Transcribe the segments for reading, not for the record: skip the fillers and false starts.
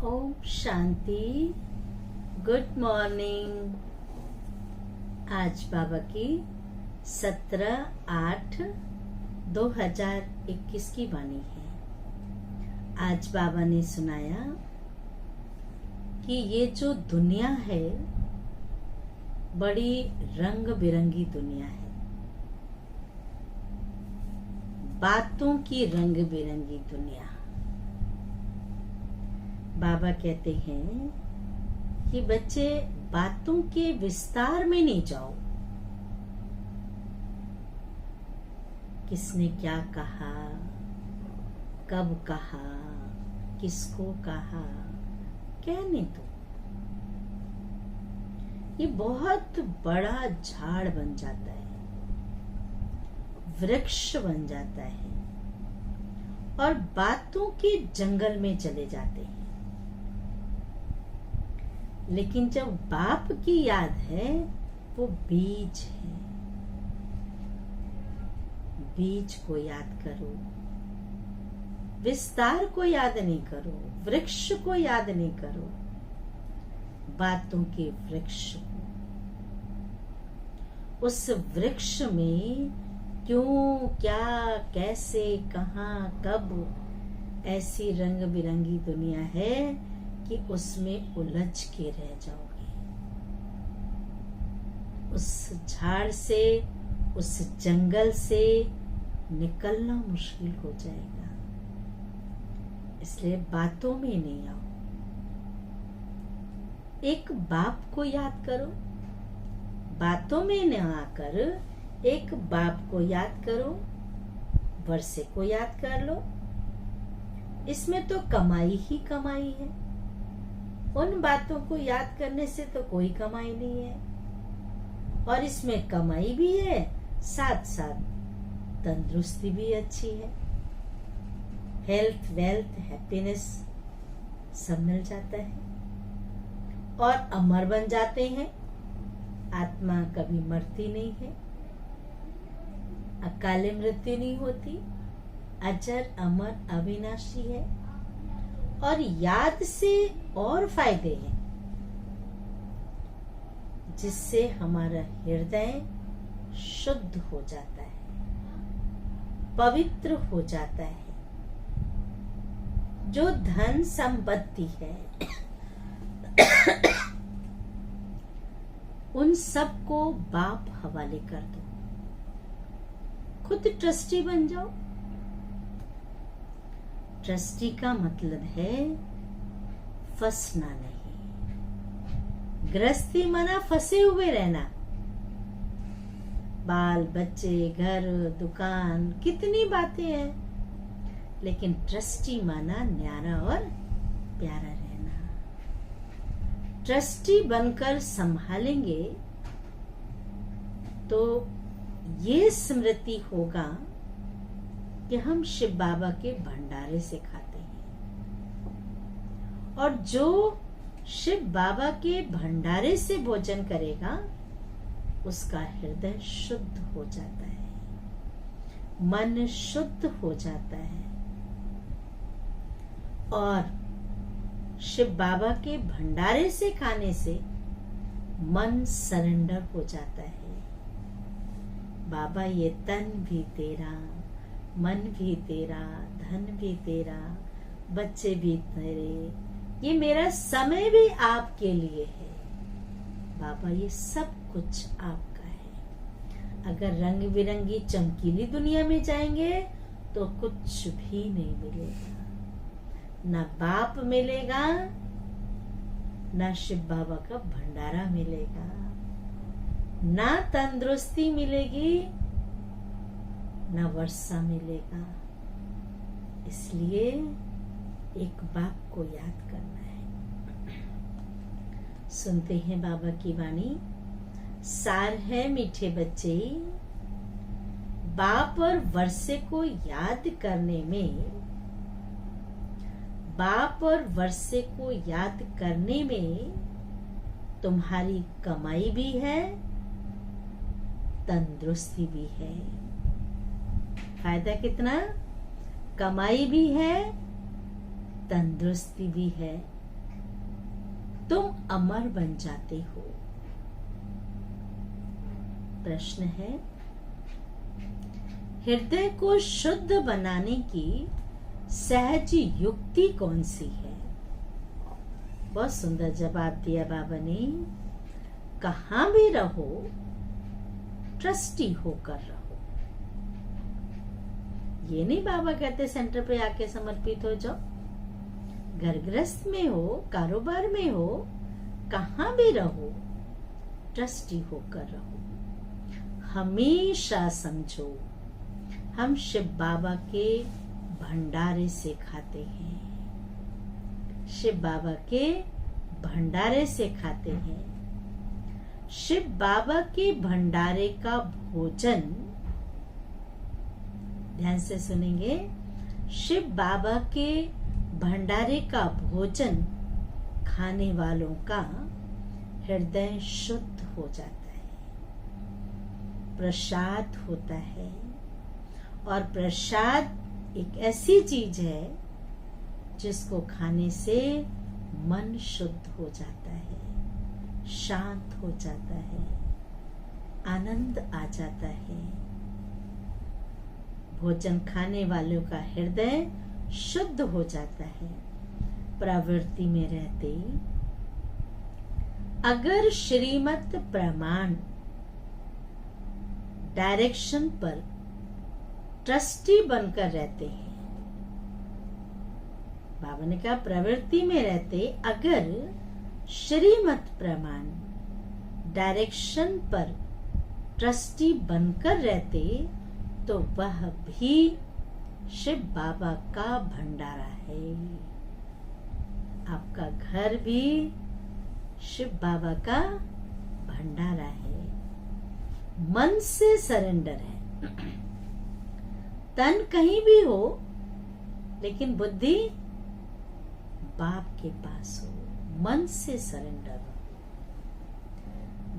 Om Shanti. Good morning. आज बाबा की 17/8/2021 की वाणी है। आज बाबा ने सुनाया कि ये जो दुनिया है बड़ी रंग बिरंगी दुनिया है, बातों की रंग बिरंगी दुनिया। बाबा कहते हैं कि बच्चे बातों के विस्तार में नहीं जाओ। किसने क्या कहा, कब कहा, किसको कहा, कहने दो। ये बहुत बड़ा झाड़ बन जाता है, वृक्ष बन जाता है और बातों के जंगल में चले जाते हैं। लेकिन जब बाप की याद है, वो बीज है। बीज को याद करो, विस्तार को याद नहीं करो, वृक्ष को याद नहीं करो, बातों के वृक्ष को। उस वृक्ष में क्यों, क्या, कैसे, कहां, कब ऐसी रंग बिरंगी दुनिया है कि उसमें उलझ के रह जाओगे। उस झाड़ से, उस जंगल से निकलना मुश्किल हो जाएगा। इसलिए बातों में नहीं आओ। एक बाप को याद करो, बातों में न आकर एक बाप को याद करो, वर्षे को याद कर लो। इसमें तो कमाई ही कमाई है। उन बातों को याद करने से तो कोई कमाई नहीं है, और इसमें कमाई भी है, साथ साथ तंदुरुस्ती भी अच्छी है। हेल्थ, वेल्थ, हैप्पीनेस सब मिल जाता है और अमर बन जाते हैं। आत्मा कभी मरती नहीं है, अकाले मृत्यु नहीं होती, अजर अमर अविनाशी है। और याद से और फायदे हैं, जिससे हमारा हृदय शुद्ध हो जाता है, पवित्र हो जाता है। जो धन संपत्ति है उन सबको बाप हवाले कर दो। खुद ट्रस्टी बन जाओ। ट्रस्टी का मतलब है फंसना नहीं। गृहस्थी माना फंसे हुए रहना। बाल बच्चे, घर, दुकान, कितनी बातें हैं, लेकिन ट्रस्टी माना न्यारा और प्यारा रहना। ट्रस्टी बनकर संभालेंगे तो ये स्मृति होगा कि हम शिव बाबा के भंडारे से खाते हैं, और जो शिव बाबा के भंडारे से भोजन करेगा उसका हृदय शुद्ध हो जाता है, मन शुद्ध हो जाता है। और शिव बाबा के भंडारे से खाने से मन सरेंडर हो जाता है। बाबा ये तन भी तेरा, मन भी तेरा, धन भी तेरा, बच्चे भी तेरे, ये मेरा समय भी आपके लिए है। बाबा ये सब कुछ आपका है। अगर रंग बिरंगी चमकीली दुनिया में जाएंगे तो कुछ भी नहीं मिलेगा। ना बाप मिलेगा, ना शिव बाबा का भंडारा मिलेगा, ना तंदुरुस्ती मिलेगी, ना वर्षा मिलेगा। इसलिए एक बाप को याद करना है। सुनते हैं बाबा की वाणी। सार है मीठे बच्चे, बाप और वर्षे को याद करने में, बाप और वर्षे को याद करने में तुम्हारी कमाई भी है, तंदुरुस्ती भी है। फायदा कितना? कमाई भी है, तंदुरुस्ती भी है, तुम अमर बन जाते हो। प्रश्न है, हृदय को शुद्ध बनाने की सहज युक्ति कौन सी है? बहुत सुंदर जवाब दिया बाबा ने। कहां भी रहो, ट्रस्टी होकर रहो। ये नहीं बाबा कहते सेंटर पे आके समर्पित हो जाओ। घर गृहस्थ में हो, कारोबार में हो, कहां भी रहो, ट्रस्टी होकर रहो। हमेशा समझो, हम शिव बाबा के भंडारे से खाते हैं। शिव बाबा के भंडारे से खाते हैं। शिव बाबा के भंडारे का भोजन, ध्यान से सुनेंगे, शिव बाबा के भंडारे का भोजन खाने वालों का हृदय शुद्ध हो जाता है, प्रसाद होता है। और प्रसाद एक ऐसी चीज है जिसको खाने से मन शुद्ध हो जाता है, शांत हो जाता है, आनंद आ जाता है। भोजन खाने वालों का हृदय शुद्ध हो जाता है। प्रवृत्ति में रहते अगर श्रीमत प्रमाण डायरेक्शन पर ट्रस्टी बनकर रहते हैं, बाबा ने कहा प्रवृत्ति में रहते अगर श्रीमत प्रमाण डायरेक्शन पर ट्रस्टी बनकर रहते तो वह भी शिव बाबा का भंडारा है। आपका घर भी शिव बाबा का भंडारा है। मन से सरेंडर है। तन कहीं भी हो लेकिन बुद्धि बाप के पास हो। मन से सरेंडर हो।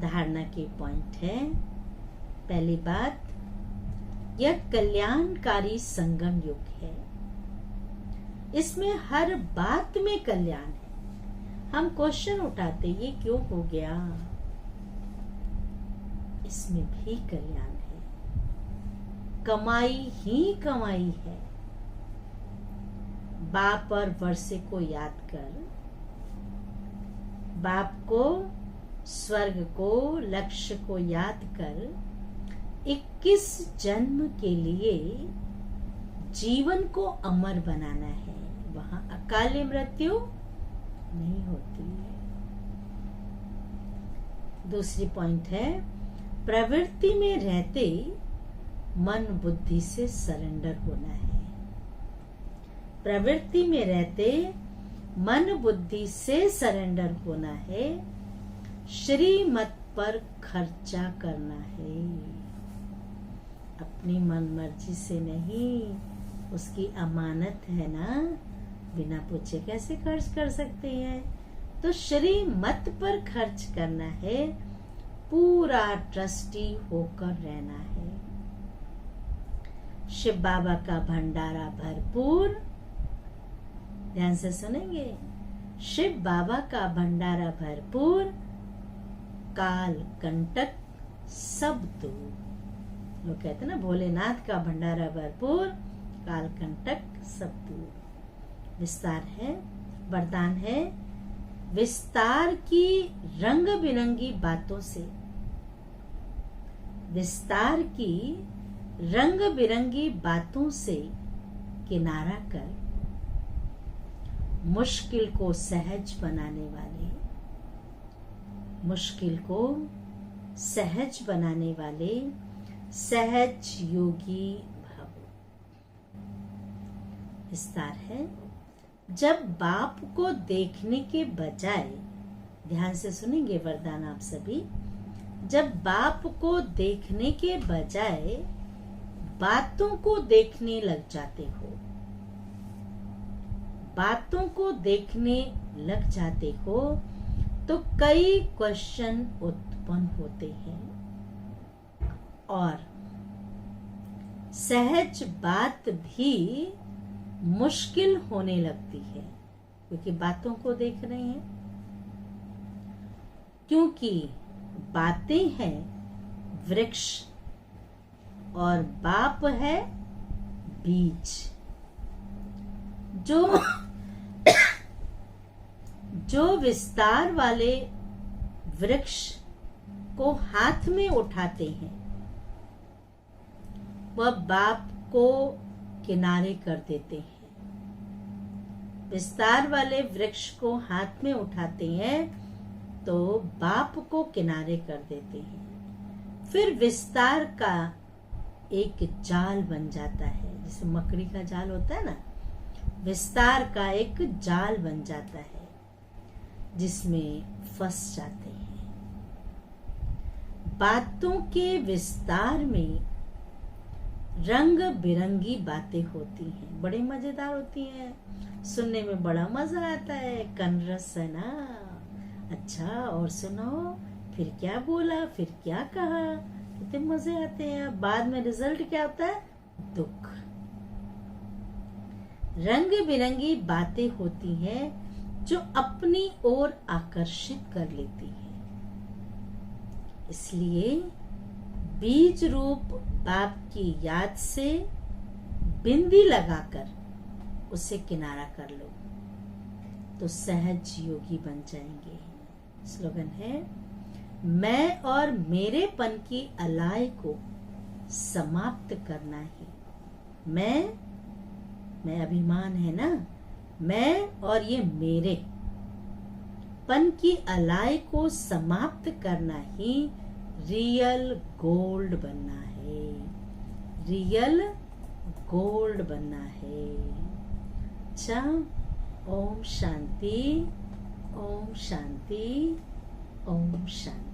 धारणा के पॉइंट है, पहली बात, यह कल्याणकारी संगम युग है। इसमें हर बात में कल्याण है। हम क्वेश्चन उठाते ये क्यों हो गया, इसमें भी कल्याण है। कमाई ही कमाई है। बाप और वर्षे को याद कर, बाप को, स्वर्ग को, लक्ष्य को याद कर 21 जन्म के लिए जीवन को अमर बनाना है। वहां अकाल मृत्यु नहीं होती है। दूसरी पॉइंट है, प्रवृत्ति में रहते मन बुद्धि से सरेंडर होना है। प्रवृत्ति में रहते मन बुद्धि से सरेंडर होना है। श्रीमत पर खर्चा करना है, अपनी मन मर्जी से नहीं। उसकी अमानत है ना, बिना पूछे कैसे खर्च कर सकते हैं। तो श्रीमत पर खर्च करना है, पूरा ट्रस्टी होकर रहना है। शिव बाबा का भंडारा भरपूर, ध्यान से सुनेंगे, शिव बाबा का भंडारा भरपूर, काल कंटक सब दूर। लोग कहते हैं ना, भोलेनाथ का भंडारा भरपूर, काल कंटक सब दूर। विस्तार है, वरदान है, विस्तार की रंग बिरंगी बातों से, विस्तार की रंग बिरंगी बातों से किनारा कर मुश्किल को सहज बनाने वाले, मुश्किल को सहज बनाने वाले सहज योगी भव। विस्तार है, जब बाप को देखने के बजाय, ध्यान से सुनेंगे वरदान आप सभी, जब बाप को देखने के बजाय बातों को देखने लग जाते हो, बातों को देखने लग जाते हो तो कई क्वेश्चन उत्पन्न होते हैं और सहज बात भी मुश्किल होने लगती है, क्योंकि बातों को देख रहे हैं। क्योंकि बातें हैं वृक्ष और बाप है बीज। जो विस्तार वाले वृक्ष को हाथ में उठाते हैं वह बाप को किनारे कर देते हैं। विस्तार वाले वृक्ष को हाथ में उठाते हैं तो बाप को किनारे कर देते हैं। फिर विस्तार का एक जाल बन जाता है, जैसे मकड़ी का जाल होता है ना, विस्तार का एक जाल बन जाता है जिसमें फंस जाते हैं। बातों के विस्तार में रंग बिरंगी बातें होती हैं, बड़ी मजेदार होती हैं, सुनने में बड़ा मजा आता है, कनरस है ना। अच्छा, और सुनो, फिर क्या बोला, फिर क्या कहा, कितने मजे आते हैं। बाद में रिजल्ट क्या होता है? दुख। रंग बिरंगी बातें होती हैं जो अपनी ओर आकर्षित कर लेती हैं। इसलिए बीज रूप बाप की याद से बिंदी लगाकर उसे किनारा कर लो तो सहज योगी बन जाएंगे। स्लोगन है, मैं और मेरेपन की अलाय को समाप्त करना ही। मैं अभिमान है ना, मैं और ये मेरे पन की अलाय को समाप्त करना ही रियल गोल्ड बनना है, रियल गोल्ड बनना है। अच्छा, ओम शांति, ओम शांति, ओम शांति।